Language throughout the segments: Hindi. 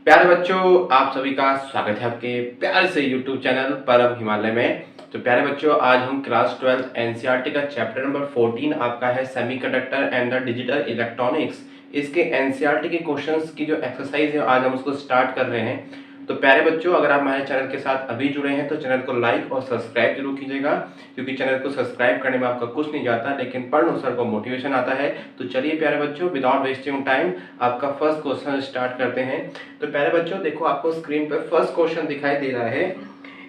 प्यारे बच्चों, आप सभी का स्वागत है आपके प्यारे से YouTube चैनल परम हिमालय में। तो प्यारे बच्चों, आज हम क्लास 12 एनसीईआरटी का चैप्टर नंबर 14 आपका है semiconductor and the digital electronics. इसके एनसीईआरटी के क्वेश्चंस की जो एक्सरसाइज है आज हम उसको स्टार्ट कर रहे हैं। तो प्यारे बच्चों, अगर आप हमारे चैनल के साथ अभी जुड़े हैं तो चैनल को लाइक और सब्सक्राइब जरूर कीजिएगा, क्योंकि चैनल को सब्सक्राइब करने में आपका कुछ नहीं जाता लेकिन पढ़ने सर को मोटिवेशन आता है। तो चलिए प्यारे बच्चों, विदाउट वेस्टिंग टाइम आपका फर्स्ट क्वेश्चन स्टार्ट करते हैं। तो प्यारे बच्चों देखो, आपको स्क्रीन पर फर्स्ट क्वेश्चन दिखाई दे रहा है।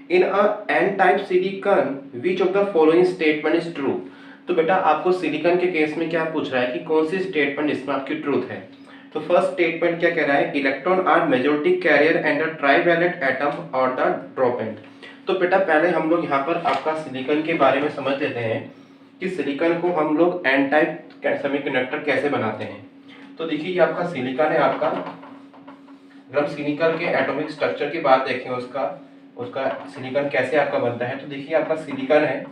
In a N type silicon which of the following statement is true. तो बेटा आपको सिलिकॉन के केस में क्या पूछ रहा है कि कौन सी स्टेटमेंट इसमें आपकी ट्रूथ है। तो फर्स्ट स्टेटमेंट क्या कह रहा है, electron are majority carrier and the trivalent atom और द ड्रॉपेंट। तो बेटा पहले हम लोग यहाँ पर आपका सिलिकॉन के बारे में समझ लेते हैं कि सिलिकॉन को हम लोग एन टाइप सेमीकंडक्टर कैसे बनाते हैं। तो देखिए ये आपका सिलिकॉन है आपका। अगर हम सिलिकॉन के एटॉमिक स्ट्रक्चर की बात देखें, उसका सिलिकॉन कैसे आपका बनता है, तो देखिए आपका सिलिकॉन है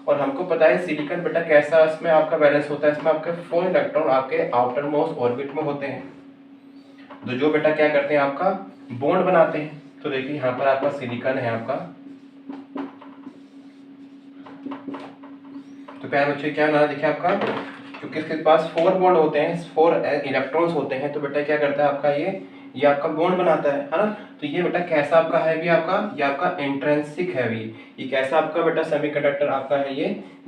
और हमको पता है सिलिकॉन बेटा कैसा इसमें आपका बैलेंस होता है। इसमें आपके 4 इलेक्ट्रॉन आपके आउटर मोस्ट ऑर्बिट में होते हैं, तो जो बेटा क्या करते हैं आपका बॉन्ड बनाते हैं। तो देखिए यहाँ पर आपका सिलिकॉन है आपका। तो प्यारे बच्चों क्या बना देखिए आपका, क्योंकि इसके पास 4 बॉन्ड होते हैं, 4 इलेक्ट्रॉन्स होते हैं, तो बेटा क्या करता है आपका ये आपका बॉन्ड बनाता है ना। तो ये बेटा कैसा आपका है भी आपका, ये आपका इंट्रिंसिक है भी। ये कैसा आपका बेटा सेमीकंडक्टर आपका है,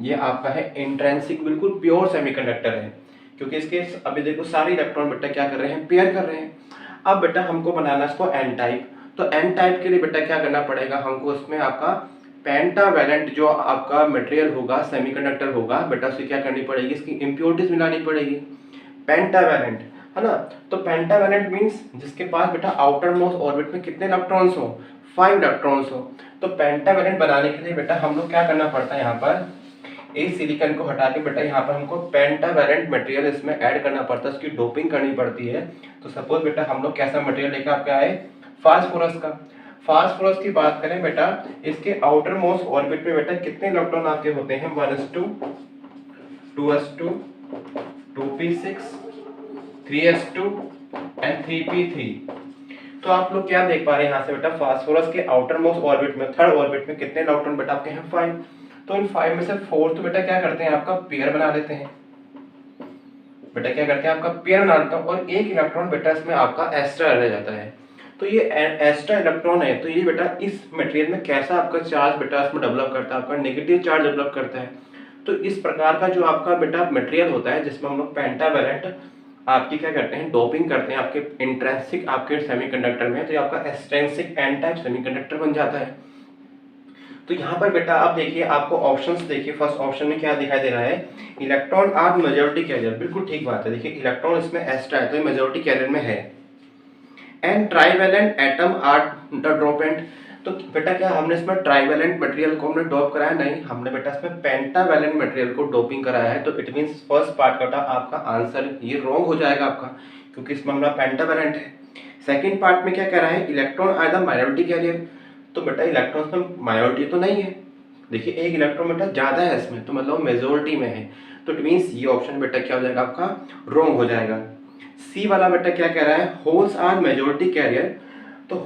ये आपका है इंट्रिंसिक, बिल्कुल प्योर सेमीकंडक्टर है, क्योंकि इसके अभी देखो सारे इलेक्ट्रॉन बेटा क्या कर रहे हैं, पेयर कर रहे हैं। अब बेटा हमको बनाना इसको एन टाइप। तो एन टाइप के लिए बेटा क्या करना पड़ेगा हमको, उसमें आपका पेंटावैलेंट जो आपका मटेरियल होगा, सेमीकंडक्टर होगा बेटा, उसे क्या करनी पड़ेगी, इसकी इंप्योरिटीज मिलानी पड़ेगी। पेंटावैलेंट है ना। तो पेंटावैलेंट मींस जिसके पास बेटा आउटर मोस्ट ऑर्बिट में कितने इलेक्ट्रॉन्स हो, 5 इलेक्ट्रॉन्स हो। तो पेंटावैलेंट बनाने के लिए बेटा हम लोग क्या करना पड़ता है, यहाँ पर इस सिलिकॉन को हटा के बेटा यहाँ पर हमको पेंटावैलेंट मटेरियल इसमें ऐड करना पड़ता है, उसकी डोपिंग करनी पड़ती है। तो सपोज बेटा हम लोग कैसा मटेरियल लेकर आपके आए, फास्फोरस का। फास्फोरस की बात करें बेटा, इसके आउटर मोस्ट ऑर्बिट में बेटा कितने इलेक्ट्रॉन आपके होते हैं, 1s2 2s2 2p6 3s2 and 3p3। तो आप लोग क्या देख पा रहे हैं यहाँ से बेटा, फास्फोरस के आउटर मोस्ट ऑर्बिट में, थर्ड ऑर्बिट में कितने इलेक्ट्रॉन बेटा आपके हैं, 5। तो इन 5 में से 4 तो बेटा क्या करते हैं आपका पेयर बना लेते हैं। बेटा क्या करते हैं आपका पेयर बना लेते हैं, और एक इलेक्ट्रॉन बेटा इसमें आपका एक्स्ट्रा रह जाता है। तो ये एक्स्ट्रा इलेक्ट्रॉन है, तो ये बेटा इस मटेरियल में कैसा आपका चार्ज बेटा इसमें डेवलप करता है, आपका नेगेटिव चार्ज डेवलप करता है। तो इस प्रकार का जो आपका बेटा मटेरियल होता है, जिसमें हम लोग पेंटावैलेंट आपकी क्या करते हैं, डोपिंग करते हैं आपके इंट्रिंसिक आपके सेमीकंडक्टर में, तो ये आपका एक्सट्रिंसिक एन टाइप सेमीकंडक्टर बन जाता है। तो यहाँ पर बेटा आप देखिए, आपको ऑप्शंस देखिए, फर्स्ट ऑप्शन में क्या दिखाई दे रहा है, इलेक्ट्रॉन आर मेजॉरिटी कैरियर। बिल्कुल ठीक बात है, देखिए इलेक्ट्रॉन इसमें एक्स्ट्रा है तो ये मेजॉरिटी कैरियर में है। And trivalent atom are the dopant. तो बेटा क्या हमने इसमें ट्राइवैलेंट मटेरियल को हमने डोप कराया, नहीं, हमने बेटा इसमें पेंटावैलेंट मटेरियल को डोपिंग कराया है। तो इट मींस फर्स्ट पार्ट का आपका आंसर ये रॉन्ग हो जाएगा आपका, क्योंकि इसमें हमारा पेंटावैलेंट है। सेकंड पार्ट में क्या कह रहा है, electron are the minority carrier. तो बेटा इलेक्ट्रॉन्स में माइनॉरिटी तो नहीं है, देखिए एक इलेक्ट्रॉन बेटा ज्यादा है इसमें, तो मतलब मेजॉरिटी में है। तो इट मींस ये ऑप्शन बेटा क्या हो जाएगा आपका, रॉन्ग हो जाएगा। सी वाला बेटा क्या कह रहा है, होल्स आर मेजॉरिटी कैरियर। तो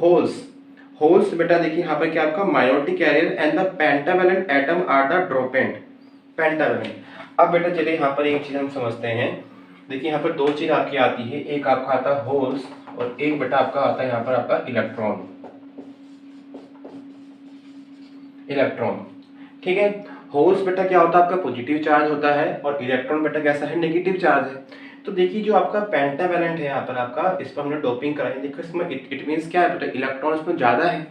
होल्स बेटा देखिए यहाँ पर क्या आपका minority carrier and the pentavalent atom are the dopant. Pentavalent. अब बेटा चलिए यहाँ पर एक चीज हम समझते हैं। देखिए यहाँ पर 2 चीज आपकी आती है, एक आपका आता है होल्स और एक बेटा आपका आता है यहाँ पर आपका इलेक्ट्रॉन। ठीक है। होल्स बेटा क्या होता है आपका पॉजिटिव चार्ज होता है, और इलेक्ट्रॉन बेटा कैसा है, नेगेटिव चार्ज है। तो देखिए जो आपका पेंटावैलेंट है यहाँ पर आपका, इस पर हमने डोपिंग कराई, देखो इसमें इट मींस क्या है बेटा, इलेक्ट्रॉन इसमें ज्यादा है।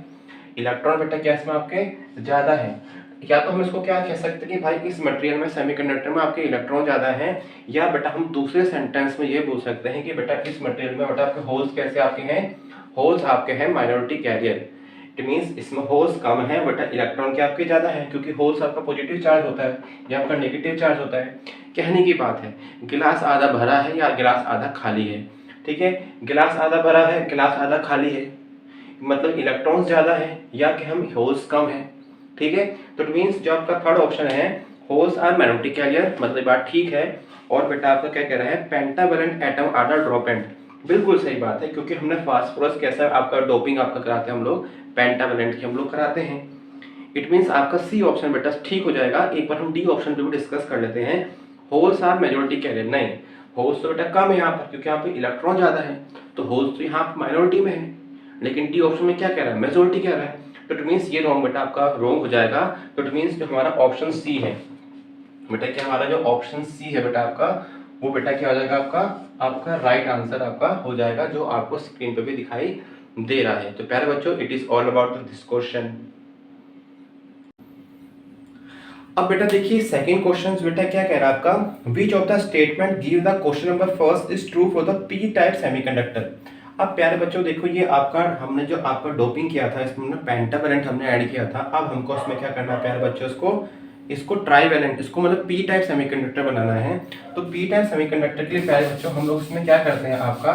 इलेक्ट्रॉन बेटा क्या इसमें आपके ज्यादा है। या तो हम इसको क्या कह सकते हैं कि भाई इस मटेरियल में सेमीकंडक्टर में आपके इलेक्ट्रॉन ज्यादा है, या बेटा हम दूसरे सेंटेंस में ये बोल सकते हैं कि बेटा इस मटेरियल में बेटा आपके होल्स कैसे आपके हैं, होल्स आपके हैं माइनॉरिटी कैरियर। इट मींस इसमें होल्स कम है बेटा, इलेक्ट्रॉन के आपके ज्यादा है, क्योंकि होल्स आपका पॉजिटिव चार्ज होता है या आपका नेगेटिव चार्ज होता है। कहने की बात है, गिलास आधा भरा है या गिलास आधा खाली है। ठीक है, गिलास आधा भरा है, गिलास आधा खाली है, मतलब इलेक्ट्रॉन्स ज्यादा है या कि हम होल्स कम है। ठीक है, तो इट मींस जो आपका थर्ड ऑप्शन है, होल्स आर माइनॉरिटी कैरियर, मतलब बात ठीक है। और बेटा आपका क्या कह रहा है, pentavalent atom are the dopant. बिल्कुल सही बात है, क्योंकि हमने फास्फोरस कैसा आपका डोपिंग आपका कराते हैं हम लोग, पेंटावेलेंट की हम लोग कराते हैं। इट मीन्स आपका सी ऑप्शन बेटा ठीक हो जाएगा। एक बार हम डी ऑप्शन पे भी डिस्कस कर लेते हैं। होल्स आर मेजोरिटी कैरियर, नहीं, होल्स तो बेटा कम है यहाँ पर, क्योंकि यहाँ पे इलेक्ट्रॉन ज्यादा है, तो होल्स तो यहाँ पर माइनॉरिटी में है। लेकिन डी ऑप्शन में क्या कह रहा है, मेजोरिटी कह रहा है, तो इट मीन्स ये रॉन्ग बेटा आपका रॉन्ग हो जाएगा। तो इट मीन्स जो हमारा ऑप्शन सी है बेटा, क्या हमारा जो ऑप्शन सी है बेटा आपका, वो बेटा क्या हो जाएगा आपका, आपका राइट आंसर आपका हो जाएगा, जो आपको स्क्रीन पे भी दिखाई दे रहा है। तो प्यारे बच्चों, it is all about this question. अब बेटा देखिए सेकंड क्वेश्चन बेटा क्या कह रहा है आपका, विच of the statement give the question number first is true for the P type semiconductor. अब प्यारे बच्चों देखो, ये आपका हमने जो आपका डोपिंग किया था, इसमें पेंटावेलेंट हमने ऐड किया था। अब हमको इसमें क्या करना है प्यारे बच्चों, इसको ट्राईवेलेंट, इसको मतलब पी टाइप सेमीकंडक्टर बनाना है। तो पी टाइप सेमीकंडक्टर के लिए प्यारे बच्चों हम लोग इसमें क्या करते हैं आपका,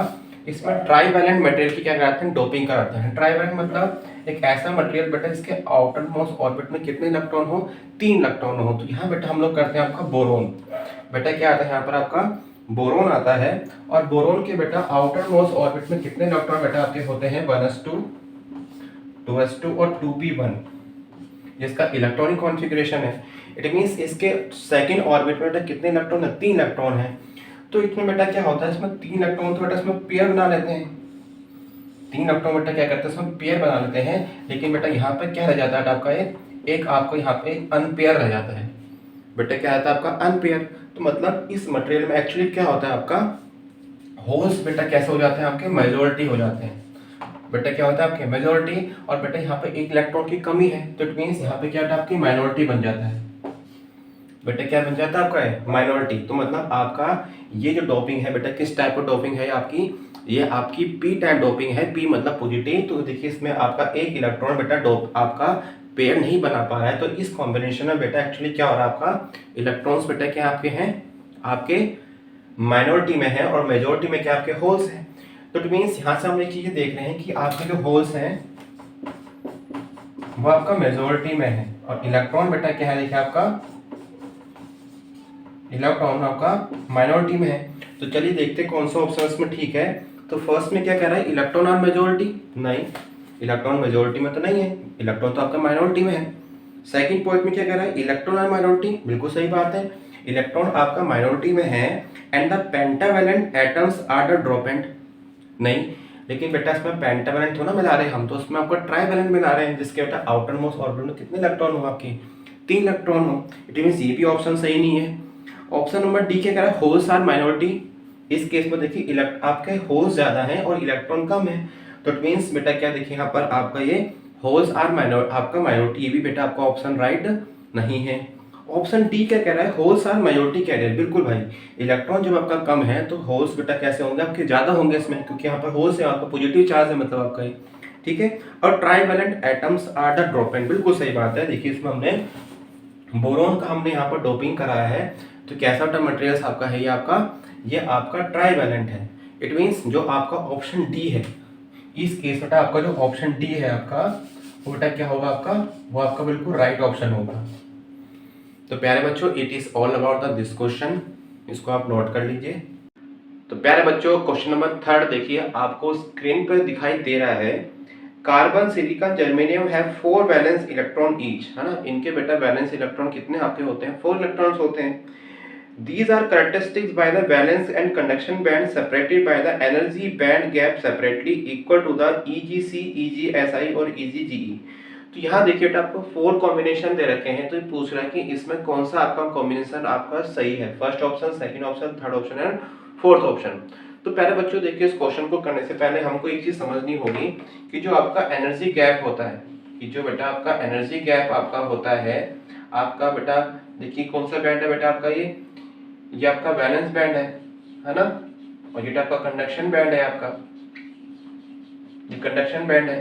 इसमें ट्राईवेलेंट मटेरियल की क्या कराते हैं, डोपिंग कराते हैं। ट्राईवेलेंट मतलब एक ऐसा मटेरियल बेटा जिसके आउटर मोस्ट ऑर्बिट में कितने इलेक्ट्रॉन हो, 3 इलेक्ट्रॉन हो। तो यहाँ बेटा हम लोग करते हैं आपका बोरोन। बेटा क्या आता है यहाँ पर आपका, बोरोन आता है। और बोरोन के बेटा आउटर मोस्ट ऑर्बिट में कितने इलेक्ट्रॉन बेटा आपके होते हैं, 1s2, 2s2 और 2p1, जिसका इलेक्ट्रॉनिक कॉन्फ़िगरेशन है। इट मींस इसके सेकंड ऑर्बिट में बेटा कितने इलेक्ट्रॉन है, 3 इलेक्ट्रॉन है। तो इसमें बेटा क्या होता है, इसमें 3 इलेक्ट्रॉन तो बेटा इसमें पेयर बना लेते हैं, 3 इलेक्ट्रॉन बेटा क्या करते हैं इसमें पेयर बना लेते हैं। लेकिन बेटा यहाँ पर क्या रह जाता है आपका, एक आपको यहाँ पे अनपेयर रह जाता है। बेटा क्या आता है आपका अनपेयर। तो मतलब इस मटेरियल में एक्चुअली क्या होता है आपका, होल्स बेटा कैसे हो जाते हैं आपके, मेजॉरिटी हो जाते हैं। बेटा क्या होता है आपके मेजॉरिटी, और बेटा यहाँ पे एक इलेक्ट्रॉन की कमी है, तो इट मींस यहाँ पे क्या होता है आपकी माइनॉरिटी बन जाता है। बेटा क्या बन जाता है आपका, है माइनॉरिटी। तो मतलब आपका ये जो डोपिंग है बेटा, किस टाइप ऑफ डोपिंग है आपकी, ये आपकी पी टाइप डोपिंग है। पी मतलब पॉजिटिव। तो देखिए इसमें आपका एक इलेक्ट्रॉन बेटा डोप आपका पेयर नहीं बना पा रहा है। तो इस कॉम्बिनेशन में बेटा एक्चुअली क्या हो रहा है, आपका इलेक्ट्रॉन्स बेटा क्या आपके हैं, आपके माइनॉरिटी में है, और मेजोरिटी में क्या आपके होल्स हैं। तो इट मीन्स यहाँ से हम एक चीज देख रहे हैं कि आपके जो होल्स हैं वो आपका मेजोरिटी में है, और इलेक्ट्रॉन बेटा क्या है, देखिए आपका इलेक्ट्रॉन आपका माइनॉरिटी में है। तो चलिए देखते हैं कौन सा ऑप्शन इसमें ठीक है। तो फर्स्ट में क्या कह रहा है, इलेक्ट्रॉन आर मेजोरिटी, नहीं, इलेक्ट्रॉन मेजोरिटी में तो नहीं है, इलेक्ट्रॉन तो आपका माइनॉरिटी में है। सेकंड पॉइंट में क्या कह रहा है, इलेक्ट्रॉन आर माइनॉरिटी, बिल्कुल सही बात है, इलेक्ट्रॉन आपका माइनॉरिटी में है। And the pentavalent atoms are the dopant, नहीं, लेकिन बेटा इसमें पेंटावेलेंट थोड़ा मिला रहे हैं हम, तो उसमें आपका ट्राईवेलेंट मिला रहे हैं, जिसके बेटा आउटर मोस्ट ऑर्बिटल में कितने इलेक्ट्रॉन हो आपकी, 3 इलेक्ट्रॉन हो। इट मींस ये भी ऑप्शन सही नहीं है। ऑप्शन नंबर डी क्या कह रहा है, होल्स आर माइनॉरिटी। इस केस में देखिए आपके होल्स ज्यादा हैं और इलेक्ट्रॉन कम है। तो इट मींस बेटा क्या देखिए यहाँ पर आपका ये होल्स आर आपका माइनॉरिटी, ये भी बेटा आपका ऑप्शन राइट नहीं है। ऑप्शन डी क्या कह रहा है, होल्स आर माइनॉरिटी कैरियर, बिल्कुल भाई, इलेक्ट्रॉन जब आपका कम है तो होल्स बेटा कैसे होंगे आपके, ज्यादा होंगे इसमें, क्योंकि यहाँ पर होल्स है, आपका पॉजिटिव चार्ज है मतलब आपका ये, ठीक है। और ट्राईवेलेंट एटम्स आर द ड्रॉपेंट, बिल्कुल सही बात है। देखिए इसमें हमने बोरोन का हमने यहाँ पर डोपिंग कराया है। तो कैसा मटेरियल आपका है, ये आपका ट्राईवेलेंट है। इट मींस जो आपका ऑप्शन डी है, इस केस में आपका जो ऑप्शन डी है आपका, वो बेटा क्या होगा आपका, वो आपका बिल्कुल राइट ऑप्शन होगा। तो प्यारे बच्चों, it is all about this question, इसको आप नोट कर लीजिए। तो प्यारे बच्चों, क्वेश्चन नंबर 3 देखिए, आपको स्क्रीन पर दिखाई दे रहा है, carbon, silicon, germanium have 4 valence electron each, है ना, इनके बेटा वैलेंस इलेक्ट्रॉन कितने आपके होते हैं, 4 इलेक्ट्रॉन्स होते हैं। These are characteristics by the valence and conduction band separated by the energy band gap separately equal to the EgC, EgSi और EgGe। तो यहाँ देखिए बेटा आपको 4 कॉम्बिनेशन दे रखे हैं, तो ये पूछ रहा है कि इसमें कौन सा आपका कॉम्बिनेशन आपका सही है, first option, second option, third option and fourth option. तो पहले बच्चों देखिए, इस क्वेश्चन को करने से पहले हमको एक चीज समझनी होगी कि जो आपका एनर्जी गैप होता है, कि जो बेटा आपका एनर्जी गैप आपका होता है, आपका बेटा देखिए कौन सा बैंड है बेटा आपका, ये आपका वैलेंस बैंड है ना, और ये आपका कंडक्शन बैंड है, आपका ये कंडक्शन बैंड है।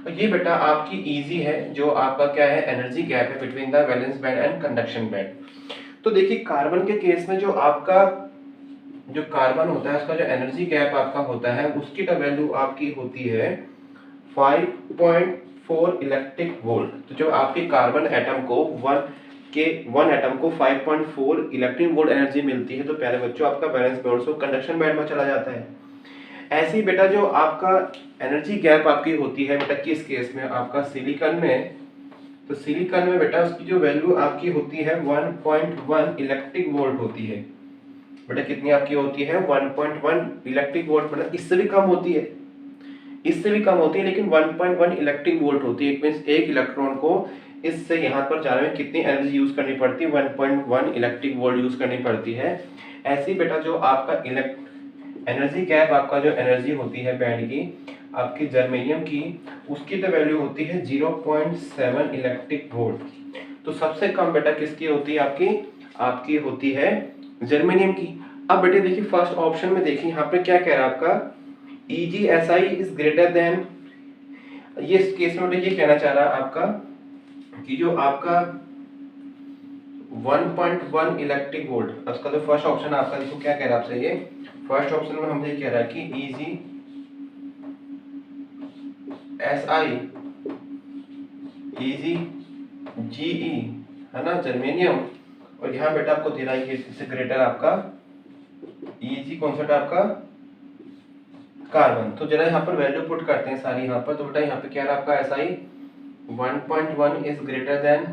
और ये बेटा आपकी इजी है, जो आपका क्या है, एनर्जी गैप है between the valence band and conduction band. तो देखिए कार्बन के केस में जो आपका जो कार्बन होता है, उसका जो एनर्जी गैप आपका होता है, उसकी वैल्यू आपकी होती है 5.4 इलेक्ट्रिक वोल्ट। तो जो आपके कार्बन एटम को वन एटम को 5.4 इलेक्ट्रिक वोल्ट एनर्जी मिलती है, तो प्यारे बच्चों आपका वैलेंस बैंड से कंडक्शन बैंड में चला जाता है। ऐसे ही बेटा जो आपका एनर्जी गैप आपकी होती है बेटा किस केस में, आपका सिलिकॉन में, तो सिलिकॉन में बेटा उसकी जो वैल्यू आपकी होती है 1.1 इलेक्ट्रिक वोल्ट होती है बेटा। कितनी आपकी होती है 1.1 इलेक्ट्रिक वोल्ट, मतलब इससे भी कम होती है, इससे भी कम होती है, लेकिन 1.1 इलेक्ट्रिक वोल्ट होती है। इट मींस एक इलेक्ट्रॉन को इससे यहाँ पर जाने में कितनी एनर्जी यूज करनी पड़ती है, 1.1 इलेक्ट्रिक वोल्ट यूज करनी पड़ती है। ऐसे ही बेटा जो आपका एनर्जी गैप, आपका जो एनर्जी होती है बैंड की आपकी जर्मेनियम की, उसकी तो वैल्यू होती है 0.7 इलेक्ट्रिक वोल्ट। तो सबसे कम बेटा किसकी होती है, आपकी होती है जर्मेनियम की। अब बेटे देखिए फर्स्ट ऑप्शन में देखिए यहाँ पे क्या कह रहा है आपका, EgSi इज ग्रेटर देन, ये इस केस में ये कहना चाह रहा है आपका कि जो आपका 1.1 इलेक्ट्रिक वोल्ट, उसका जो फर्स्ट ऑप्शन आपका देखो क्या कह रहा है आपसे, ये फर्स्ट ऑप्शन में हमसे कह रहा है कि EgGe है ना जर्मेनियम, और यहाँ बेटा आपको दे रहा है इससे ग्रेटर आपका Eg कौन सा आपका कार्बन। तो जरा यहाँ पर वैल्यू पुट करते हैं सारी यहाँ पर। तो बेटा यहाँ पे क्या रहा आपका SI 1.1 is greater than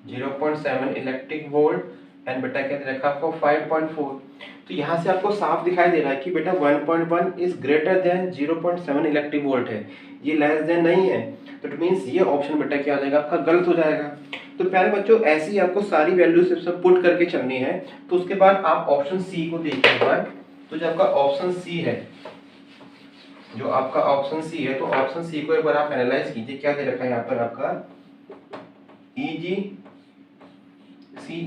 0.7 electric volt and बेटा क्या दे रखा आपको 5.4। तो यहाँ से आपको साफ दिखाई दे रहा है कि बेटा 1.1 is greater than 0.7 electric volt है, ये लेस देन नहीं है। तो इट मींस ये ऑप्शन बेटा क्या हो जाएगा आपका गलत हो जाएगा। तो प्यारे बच्चों ऐसे ही आपको सारी वैल्यू सब पुट करके चलनी है। तो उसके बाद आप ऑप्शन सी को देखिए एक बार। तो जो आपका ऑप्शन सी है, जो आपका ऑप्शन सी है, तो ऑप्शन सी को एक बार आप एनालाइज कीजिए। क्या दे रखा है यहाँ पर आपका EgC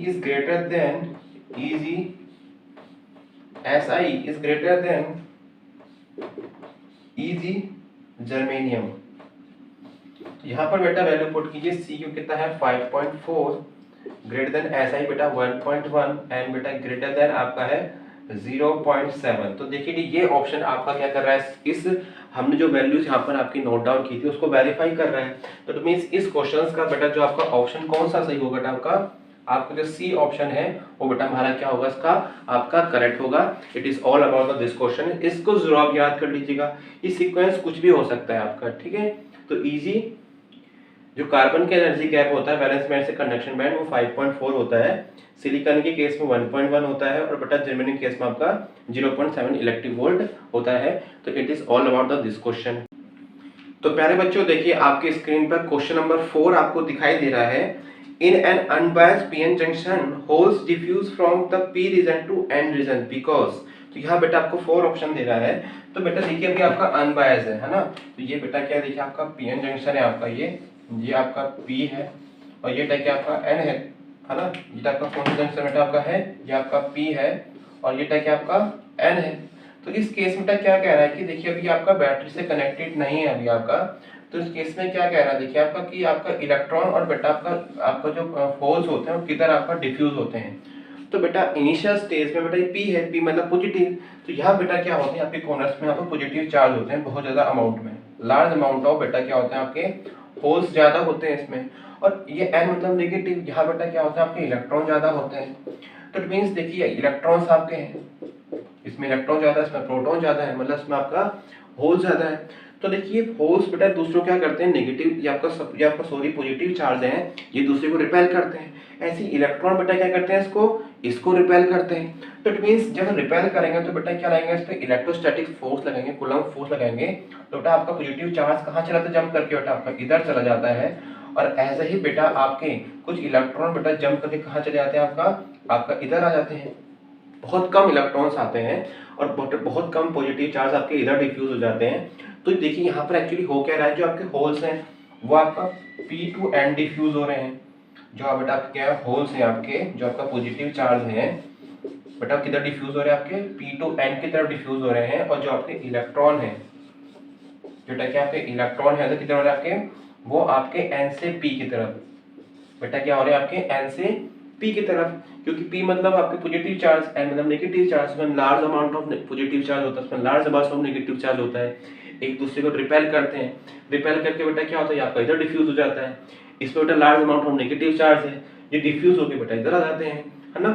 is greater than EgSi is greater than Eg germanium. तो यहाँ पर बेटा वैल्यू पुट कीजिए। सी क्यू कितना है 5.4, ग्रेटर देन SI बेटा 1.1 एंड बेटा ग्रेटर देन आपका है 0.7। तो देखिए ये ऑप्शन आपका क्या कर रहा है, इस हमने जो वैल्यूज यहाँ पर आपकी नोट डाउन की थी उसको वेरीफाई कर रहा है। तो इट मींस इस क्वेश्चंस का बेटा जो आपका ऑप्शन कौन सा सही होगा बेटा, आपका जो सी ऑप्शन है वो बेटा हमारा क्या होगा, इसका आपका करेक्ट होगा। It is all about this question. इसको जरूर आप याद कर लीजिएगा, ये सीक्वेंस कुछ भी हो सकता है आपका, ठीक है। तो इजी जो कार्बन का एनर्जी गैप होता है वैलेंस बैंड से कंडक्शन बैंड, वो 5.4 होता है। सिलिकॉन के केस में 1.1 होता है और बेटा जर्मेनियम केस में आपका 0.7 इलेक्ट्रिक वोल्ट होता है। तो it is all about this question. तो प्यारे बच्चों देखिए आपके स्क्रीन पर क्वेश्चन नंबर 4 आपको दिखाई दे रहा है। In an unbiased PN junction holes diffuse from the P region to N region because. तो यहाँ बेटा आपको 4 ऑप्शन दे रहा है। तो बेटा देखिए अभी आपका अनबायस्ड है ना, तो ये बेटा क्या देखिए आपका पीएन जंक्शन है आपका, ये आपका P है और ये क्या आपका N है ना। ये आपका कौन सा जंक्शन बेटा आपका है, ये आपका P है और ये क्या आपका N है। तो इस केस में क्या कह रहा है कि देखिए अभी आपका बैटरी से कनेक्टेड नहीं है अभी आपका। तो इस केस में क्या कह रहा है देखिए आपका कि आपका इलेक्ट्रॉन और बेटा आपका जो होल्स होते हैं वो किधर आपका डिफ्यूज होते हैं। तो बेटा इनिशियल स्टेज में बेटा ये P है, P मतलब पॉजिटिव। तो यहाँ बेटा क्या होते हैं आपके कॉर्नर्स में यहाँ पर पॉजिटिव चार्ज होते हैं बहुत ज्यादा अमाउंट में, लार्ज अमाउंट ऑफ बेटा क्या होते हैं आपके होल्स ज्यादा होते हैं इसमें। और ये N मतलब नेगेटिव, यहाँ बेटा क्या होता है आपके इलेक्ट्रॉन ज्यादा होते हैं। तो इट मींस देखिए इलेक्ट्रॉन्स आपके हैं, इसमें इलेक्ट्रॉन ज्यादा है, इसमें प्रोटॉन ज्यादा है, मतलब इसमें आपका होल ज्यादा है। तो देखिए होल्स बेटा दूसरों क्या करते हैं, नेगेटिव या आपका सॉरी पॉजिटिव चार्ज है, ये दूसरे को रिपेल करते हैं। ऐसे इलेक्ट्रॉन बेटा क्या करते हैं, इसको रिपेल करते हैं। तो इट मींस जब रिपेल करेंगे तो बेटा क्या लगाएंगे, इस पे इलेक्ट्रोस्टैटिक फोर्स लगाएंगे, कूलम्ब फोर्स लगाएंगे। तो बेटा आपका पॉजिटिव चार्ज कहाँ चला जाता है, जंप करके बेटा आपका इधर चला जाता है। और ऐसे ही बेटा आपके कुछ इलेक्ट्रॉन बेटा जंप करके कहाँ चले जाते हैं, आपका इधर आ जाते हैं। बहुत कम इलेक्ट्रॉन्स आते हैं और बहुत कम पॉजिटिव चार्ज आपके इधर डिफ्यूज हो जाते हैं। तो देखिए यहाँ पर एक्चुअली हो क्या रहा है, जो आपके होल्स हैं वो आपका P to N डिफ्यूज हो रहे हैं। जो बेटा आपके क्या होल्स हैं आपके, जो आपका पॉजिटिव चार्ज है बेटा किधर डिफ्यूज हो रहे हैं, आपके P to N की तरफ डिफ्यूज हो रहे हैं। और जो आपके इलेक्ट्रॉन है, जो क्या आपके इलेक्ट्रॉन है तो किधर हो रहे हैं आपके, वो आपके N से P की तरफ बेटा क्या हो रहे हैं आपके N से P की तरफ। क्योंकि P मतलब आपके पॉजिटिव चार्ज, N मतलब नेगेटिव चार्ज, में large amount of positive charge होता है, उसमें large amount of negative charge होता है, एक दूसरे को रिपेल करते हैं। रिपेल करके बेटा क्या होता है, आपका इधर डिफ्यूज हो जाता है। इसमें बेटा large amount of negative charge है, ये डिफ्यूज होकर बेटा इधर आ जाते हैं, है ना।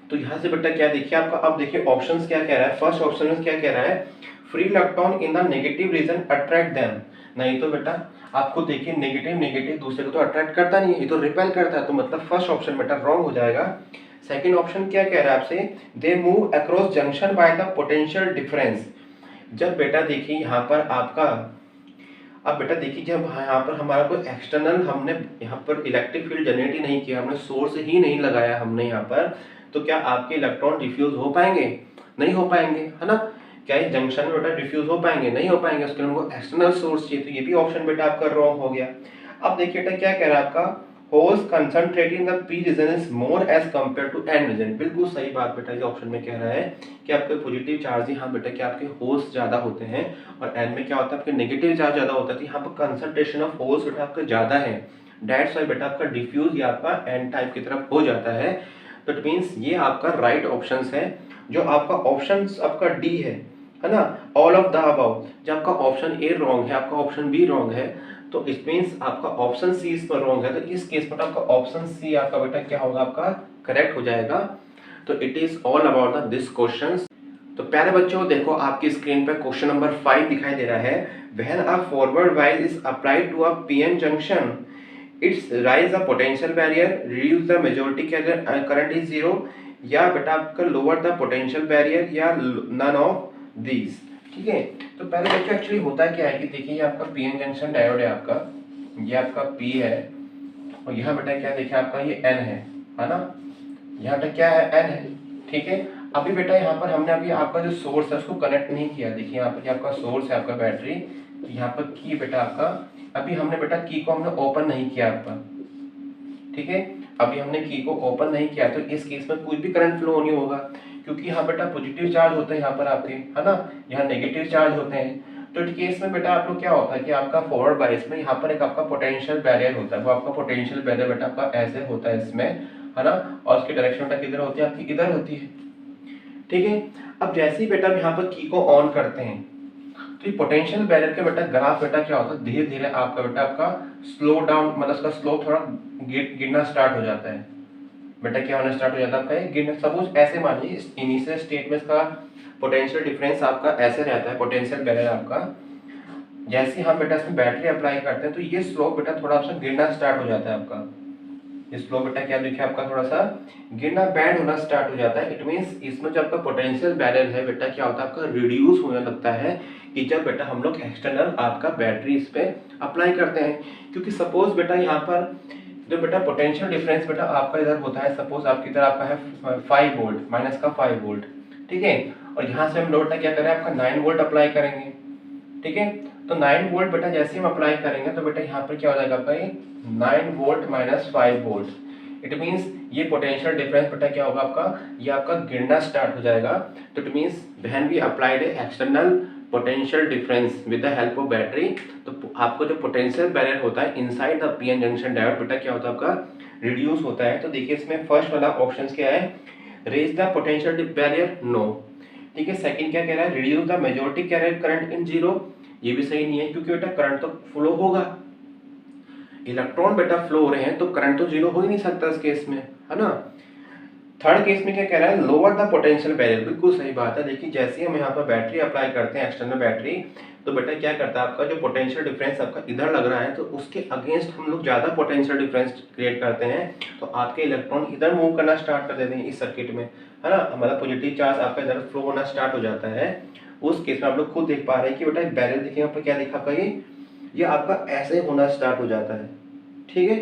तो यहाँ से बेटा क्या देखिए आपका, अब देखिए ऑप्शंस क्या कह रहा है। फर्स्ट ऑप्शन में क्या कह रहा है, free electron in the negative reason attract them. नहीं तो बेटा आपको देखिए नेगेटिव नेगेटिव दूसरे को तो अट्रैक्ट करता नहीं है, ये तो रिपेल करता है, तो मतलब फर्स्ट ऑप्शन बेटा रॉन्ग हो जाएगा। सेकंड ऑप्शन क्या कह रहा है आपसे, they move across junction by the potential difference. जब बेटा देखिए यहाँ पर आपका, अब बेटा देखिए जब यहाँ पर हमारा कोई एक्सटर्नल, हमने यहाँ पर इलेक्ट्रिक फील्ड जनरेट ही नहीं किया, हमने सोर्स ही नहीं लगाया हमने यहाँ पर, तो क्या आपके इलेक्ट्रॉन डिफ्यूज हो पाएंगे? नहीं हो पाएंगे, है ना। क्या ये जंक्शन में बेटा डिफ्यूज हो पाएंगे? नहीं हो पाएंगे, उसके लिए हमको एक्सटर्नल सोर्स चाहिए, तो ये भी ऑप्शन बेटा आपका रॉन्ग हो गया। अब देखिए बेटा क्या कह रहा है आपका, holes concentrated in the P region is more as compare to N region. बिल्कुल सही बात बेटा, ये ऑप्शन में कह रहा है कि आपके पॉजिटिव चार्ज यहाँ बेटा क्या आपके होल्स ज्यादा होते हैं, और एन में क्या होता है आपके नेगेटिव चार्ज ज्यादा होता है, तो यहाँ पर कंसंट्रेशन ऑफ होल्स बेटा आपका ज्यादा है, दैट्स व्हाई बेटा आपका डिफ्यूज या आपका एन टाइप की तरफ हो जाता है। तो इट मींस ये आपका राइट ऑप्शन है। जो आपका ऑप्शन आपका डी है ना, ऑल ऑफ द अबव। जब आपका ऑप्शन ए रॉन्ग है, आपका ऑप्शन बी रॉन्ग है, तो इट मींस आपका ऑप्शन सी इस पर रॉन्ग है, तो इस केस में आपका ऑप्शन सी आपका बेटा क्या होगा, आपका करेक्ट हो जाएगा। तो it is all about the this questions. तो प्यारे बच्चों देखो आपकी स्क्रीन पर क्वेश्चन नंबर 5 दिखाई दे रहा है, when a forward wire is applied to a PN junction its raise the potential barrier, reduce the majority current is zero, या बेटा आपका लोअर द पोटेंशियल बैरियर, या नन ऑफ दीज। ठीक है, तो पहले बच्चों एक्चुअली होता क्या है कि देखिए ये आपका पीएन जंक्शन डायोड है आपका, ये आपका पी है, और यहाँ बेटा क्या देखिए आपका ये एन है ना, यहाँ तक क्या है एन है। ठीक है, अभी बेटा यहाँ पर हमने अभी आपका जो सोर्स है उसको कनेक्ट नहीं किया, देखिए यहाँ पर आपका सोर्स है आपका बैटरी, तो यहाँ पर की बेटा आपका, अभी हमने बेटा की को हमने ओपन नहीं किया आपका। ठीक है, अभी हमने की को ओपन नहीं किया, तो इस केस में कोई भी करंट फ्लो नहीं होगा, क्योंकि यहाँ बेटा पॉजिटिव चार्ज होते हैं यहाँ पर आपके, है ना, यहाँ नेगेटिव चार्ज होते हैं। तो इस केस में बेटा आप लोग क्या होता है कि आपका फॉरवर्ड बायस में यहाँ पर एक आपका पोटेंशियल बैरियर होता है, वो आपका पोटेंशियल बैरियर बेटा आपका ऐसे होता है इसमें, है ना, और उसकी डायरेक्शन बेटा किधर होती है आपकी, इधर होती है। ठीक है, अब जैसे ही बेटा यहाँ पर की को ऑन करते हैं, तो ये पोटेंशियल बैरियर के बेटा ग्राफ बेटा क्या होता है, धीरे धीरे आपका बेटा आपका स्लो डाउन, मतलब उसका स्लोप थोड़ा गिरना स्टार्ट हो जाता है। बेटा क्या होना स्टार्ट हो जाता है आपका, गिरना। सपोज ऐसे मानिए इनिशियल स्टेट में इसका पोटेंशियल डिफरेंस आपका ऐसे रहता है, पोटेंशियल बैरियर आपका, जैसे हम बेटा इसमें बैटरी अप्लाई करते हैं तो ये स्लोप बेटा थोड़ा सा गिरना स्टार्ट हो जाता है आपका, ये स्लोप बेटा क्या देखिए आपका थोड़ा सा गिरना, बैंड होना स्टार्ट हो जाता है। इट मींस इसमें जो आपका पोटेंशियल बैरियर है बेटा क्या होता है आपका रिड्यूस होने लगता है, कि जब बेटा हम लोग एक्सटर्नल आपका बैटरी इस पे अप्लाई करते हैं। क्योंकि सपोज बेटा यहाँ पर जो बेटा पोटेंशियल डिफरेंस बेटा आपका इधर होता है, सपोज आपकी इधर आपका है 5 वोल्ट, माइनस का 5 वोल्ट, ठीक है, और यहाँ से हम लोड क्या करें आपका 9 वोल्ट अप्लाई करेंगे। ठीक है, तो 9 वोल्ट बेटा जैसे हम अप्लाई करेंगे तो बेटा यहाँ पर क्या हो जाएगा आपका ये 9 volt minus 5 volt. It means ये पोटेंशियल डिफरेंस बेटा क्या होगा आपका, ये आपका गिरना स्टार्ट हो जाएगा। तो it means when we applied external potential difference with the help of battery, तो आपको जो पोटेंशियल बैरियर होता है inside the PN junction diode बेटा क्या होता है आपका रिड्यूस होता है। तो देखिए इसमें फर्स्ट वाला ऑप्शन क्या है, raise the potential barrier, no. ठीक है, सेकंड क्या कह रहा है, reduce the majority current in zero, ये भी सही नहीं है, क्योंकि बेटा करंट तो फ्लो होगा, इलेक्ट्रॉन बेटा फ्लो हो रहे हैं तो करंट तो जीरो हो ही नहीं सकता इस केस में, है ना। थर्ड केस में क्या कह रहा है, लोअर द पोटेंशियल बैरियर, बिल्कुल सही बात है। देखिए जैसे ही हम यहाँ पर बैटरी अप्लाई करते हैं एक्सटर्नल बैटरी, तो बेटा क्या करता है आपका जो पोटेंशियल डिफरेंस आपका इधर लग रहा है, तो उसके अगेंस्ट हम लोग ज्यादा पोटेंशियल डिफरेंस क्रिएट करते हैं, तो आपके इलेक्ट्रॉन इधर मूव करना स्टार्ट कर देते हैं इस सर्किट में, है ना, हमारा पॉजिटिव चार्ज आपका इधर फ्लो होना स्टार्ट हो जाता है। उस केस में आप लोग खुद देख पा रहे हैं कि बेटा बैरियर देखिए यहाँ पर क्या दिखा आपका, ये आपका ऐसे होना स्टार्ट हो जाता है। ठीक है,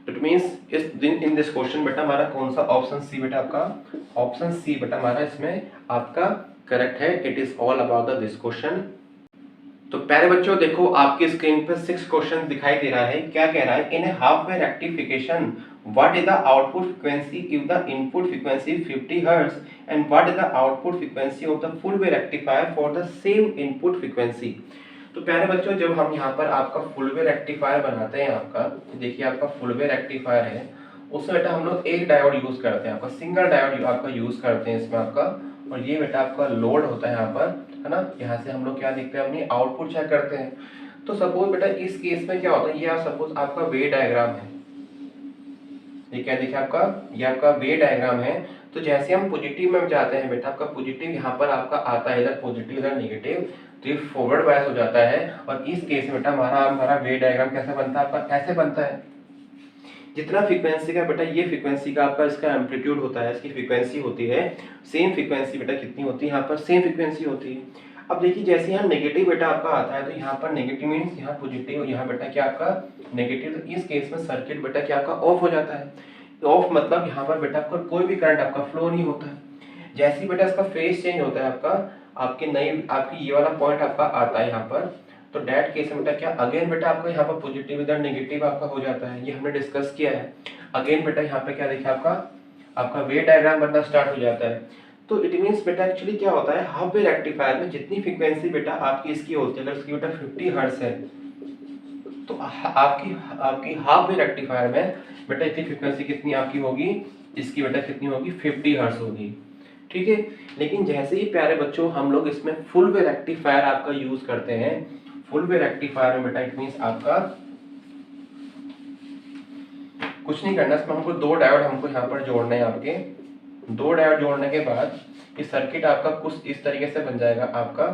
इट मींस इस दिन इन दिस क्वेश्चन बेटा हमारा कौन सा ऑप्शन सी बेटा आपका ऑप्शन सी बेटा हमारा इसमें आपका करेक्ट है। It is all about the this question. तो प्यारे बच्चों देखो आपकी स्क्रीन पर 6 क्वेश्चन दिखाई दे रहा है। क्या कह रहा है, in a half wave rectification what is the output frequency if the input frequency 50 hertz and what is the output frequency of the full wave rectifier for the same input frequency. तो प्यारे बच्चों जब हम यहाँ पर आपका फुल वे रेक्टिफायर बनाते हैं आपका, तो देखिए आपका फुल वे रेक्टिफायर है, उसमें बेटा हम लोग एक डायोड यूज करते हैं, आपका सिंगल डायोड आपका यूज करते हैं इसमें आपका, और ये बेटा आपका लोड होता है यहाँ पर, है ना। यहाँ से हम लोग क्या देखते हैं, अपनी आउटपुट चेक करते हैं। तो सपोज बेटा इस केस में क्या होता है, ये सपोज आपका वे डायग्राम है, ये क्या देखिए आपका, ये आपका वे डायग्राम है। तो जैसे हम पॉजिटिव में जाते हैं बेटा, आपका पॉजिटिव यहाँ पर आपका आता है, इधर पॉजिटिव इधर नेगेटिव, तो ये फॉरवर्ड बायस हो जाता है। और इस केस में बेटा हमारा वेव डायग्राम कैसा बनता है आपका, ऐसे बनता है। जितना फ्रीक्वेंसी का बेटा ये फ्रीक्वेंसी का आपका इसका एम्पलीट्यूड होता है, इसकी फ्रीक्वेंसी होती है, सेम फ्रीक्वेंसी बेटा कितनी होती है यहाँ पर, सेम फ्रीक्वेंसी होती है। अब देखिए जैसे यहाँ नेगेटिव बेटा आपका आता है, तो यहाँ पर नेगेटिव मीन्स यहाँ पॉजिटिव, यहाँ बेटा क्या आपका नेगेटिव। तो इस केस में सर्किट बेटा क्या आपका ऑफ हो जाता है। ऑफ मतलब यहाँ पर बेटा आपका कोई भी करंट आपका फ्लो नहीं होता है। जैसे ही बेटा इसका फेज चेंज होता है आपका, आपकी ये वाला पॉइंट आपका आता है यहाँ पर, तो डेट केस में बेटा क्या अगेन बेटा आपका यहाँ पर पॉजिटिव इधर नेगेटिव आपका हो जाता है। ये हमने डिस्कस किया है। अगेन बेटा यहाँ पे क्या देखिए आपका वेव डायग्राम बनना स्टार्ट हो जाता है। तो इट मीन्स बेटा एक्चुअली क्या होता है, हाफ वेव रेक्टिफायर में जितनी फ्रीक्वेंसी बेटा आपकी इसकी होती है, अगर इसकी बेटा 50 हर्ट्ज है, तो आपकी हाफ वेव रेक्टिफायर में बेटा इतनी फ्रीक्वेंसी कितनी आपकी होगी, इसकी बेटा कितनी होगी, 50 हर्ट्ज होगी। ठीक है। लेकिन जैसे ही प्यारे बच्चों हम लोग इसमें फुल वेव रेक्टिफायर आपका यूज करते हैं, फुल वेव रेक्टिफायर में बेटा इट मीन्स आपका कुछ नहीं करना, इसमें हमको 2 डायोड हमको यहाँ पर जोड़ने हैं। आपके 2 डायोड जोड़ने के बाद ये सर्किट आपका कुछ इस तरीके से बन जाएगा आपका।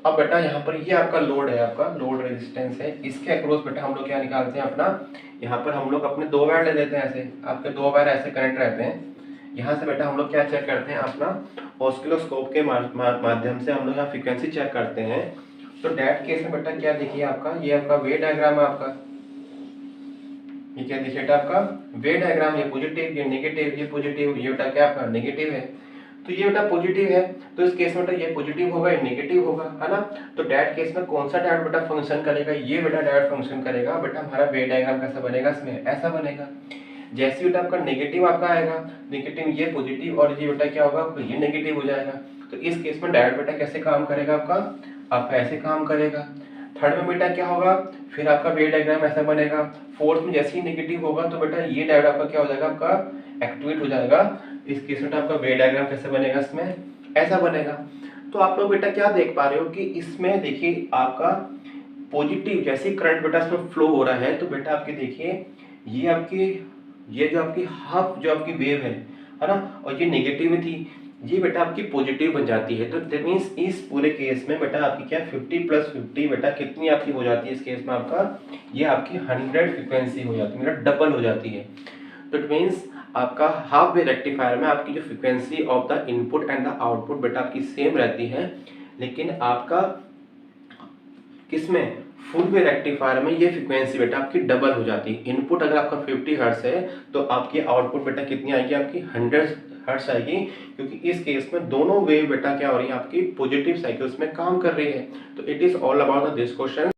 अब बेटा यहाँ पर ये आपका लोड है, आपका लोड रेजिस्टेंस है, इसके अक्रॉस बेटा हम लोग क्या निकालते हैं अपना, यहाँ पर हम लोग अपने 2 वायर ले लेते हैं। ऐसे आपके 2 वायर ऐसे कनेक्ट रहते हैं। यहाँ से बेटा हम लोग क्या चेक करते हैं, अपना ऑस्किलोस्कोप के माध्यम से हम लोग यहाँ फ्रीक्वेंसी चेक करते हैं। तो डेट केस में बेटा क्या देखिए आपका, ये आपका वेव डायग्राम है आपका, ये क्या देखिए आपका वेव डायग्राम, ये पॉजिटिव ये नेगेटिव, ये पॉजिटिव ये बेटा क्या आपका नेगेटिव है। तो ये बेटा पॉजिटिव है, तो इस केस में बेटा ये पॉजिटिव होगा, ये नेगेटिव होगा, है ना। तो डेट केस में कौन सा डायोड बेटा फंक्शन करेगा, ये बेटा डायोड फंक्शन करेगा। बेटा हमारा वेव डायग्राम कैसा बनेगा, इसमें ऐसा बनेगा। जैसे बेटा आपका नेगेटिव आपका आएगा, नेगेटिव ये पॉजिटिव, और ये बेटा क्या होगा आपको ये नेगेटिव हो जाएगा। तो इस केस में डायोड बेटा कैसे काम करेगा आपका ऐसे काम करेगा। थर्ड में बेटा क्या होगा, फिर आपका वेव डायग्राम ऐसा बनेगा। फोर्थ में जैसे ही नेगेटिव होगा तो बेटा ये डायोड आपका क्या हो जाएगा, आपका एक्टिवेट हो जाएगा। इस केस में आपका वेव डायग्राम कैसे बनेगा, इसमें ऐसा बनेगा। तो आप लोग बेटा क्या देख पा रहे हो कि इसमें देखिए आपका पॉजिटिव जैसे करंट बेटा इसमें फ्लो हो रहा है, तो बेटा आपके देखिए ये जो आपकी हाफ जो आपकी वेव है ना, और ये नेगेटिव थी, ये बेटा आपकी पॉजिटिव बन जाती है। तो दैट मींस इस पूरे केस में बेटा आपकी क्या 50 + 50 बेटा कितनी आपकी हो जाती है, इस केस में आपका ये आपकी 100 फ्रीक्वेंसी हो जाती है, मतलब डबल हो जाती है। तो इट मींस आपका हाफ वेव रेक्टिफायर में आपकी जो frequency of the input and the output बेटा आपकी सेम रहती है, लेकिन आपका किसमें फुल वेव रेक्टिफायर में ये फ्रीक्वेंसी बेटा आपकी डबल हो जाती है। इनपुट अगर आपका 50 हर्ट्ज है तो आपकी आउटपुट बेटा कितनी आएगी, आपकी 100 हर्ट्ज आएगी, क्योंकि इस केस में दोनों वेव बेटा क्या हो रही है, आपकी पॉजिटिव साइकिल्स में काम कर रही है। तो it is all about this question.